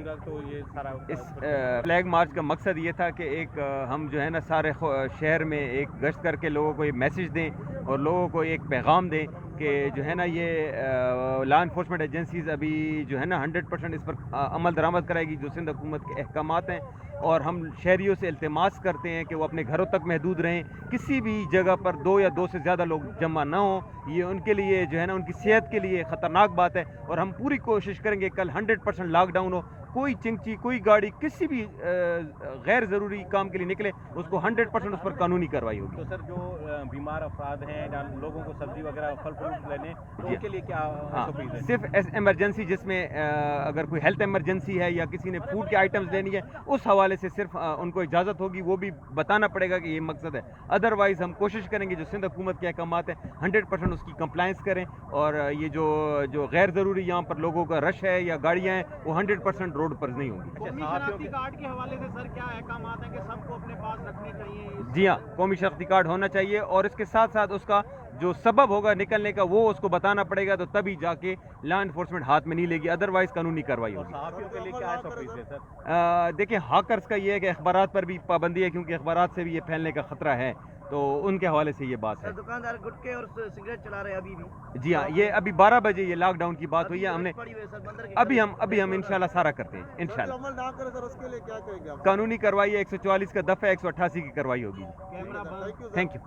جون کا تو یہ سارا اس فلیگ مارچ کا مقصد یہ تھا کہ ایک ہم جو ہے نا سارے شہر میں ایک گشت کر کے لوگوں کو یہ میسج دیں اور لوگوں کو ایک پیغام دیں کہ جو ہے نا یہ لا انفورسمنٹ ایجنسیز ابھی جو ہے نا 100% اس پر عمل درآمد کرائے گی جو سندھ حکومت کے احکامات ہیں، اور ہم شہریوں سے التماس کرتے ہیں کہ وہ اپنے گھروں تک محدود رہیں، کسی بھی جگہ پر 2 یا 2 سے زیادہ لوگ جمع نہ ہوں، یہ ان کے لیے جو ہے نا ان کی صحت کے لیے خطرناک بات ہے، اور ہم پوری کوشش کریں گے کل 100% لاک ڈاؤن ہو، کوئی چنگچی کوئی گاڑی کسی بھی غیر ضروری کام کے لیے نکلے اس کو 100% اس پر قانونی کارروائی ہوگی۔ تو سر جو بیمار افراد ہیں یا لوگوں کو سبزی وغیرہ پھل فروٹ لینے تو ان کے لیے کیا ہے؟ صرف ایمرجنسی جس میں اگر کوئی ہیلتھ ایمرجنسی ہے یا کسی نے فوڈ کے آئٹمز لینی ہے اس حوالے سے صرف ان کو اجازت ہوگی، وہ بھی بتانا پڑے گا کہ یہ مقصد ہے، ادروائز ہم کوشش کریں گے جو سندھ حکومت کے احکامات ہیں 100% اس کی کمپلائنس کریں، اور یہ جو غیر ضروری یہاں پر لوگوں کا رش ہے یا گاڑیاں ہیں وہ 100% روڈ پر نہیں ہوں گی۔ قومی شناختی کارڈ کے حوالے سے سر کیا احکامات ہیں کہ سب کو اپنے پاس رکھنے چاہیے؟ جی ہاں، قومی شناختی کارڈ ہونا چاہیے، اور اس کے ساتھ ساتھ اس کا جو سبب ہوگا نکلنے کا وہ اس کو بتانا پڑے گا، تو تبھی جا کے لا انفورسمنٹ ہاتھ میں نہیں لے گی، ادروائز قانونی کارروائی ہوگی۔ صحافیوں کے لیے کیا ہے سر؟ دیکھیں ہاکرز کا یہ ہے کہ اخبارات پر بھی پابندی ہے، کیونکہ اخبارات سے بھی یہ پھیلنے کا خطرہ ہے، تو ان کے حوالے سے یہ بات ہے۔ دکاندار گٹکے اور سگریٹ چلا رہے ابھی بھی؟ جی ہاں، یہ ابھی 12 بجے یہ لاک ڈاؤن کی بات ہوئی ہے، ہم نے ابھی ہم انشاءاللہ سارا کرتے ہیں انشاءاللہ۔ عمل نہ کرے سر اس کے لیے کیا کہیں گے آپ؟ قانونی کارروائی 144 کا دفعہ 188 کی کارروائی ہوگی۔ Thank you.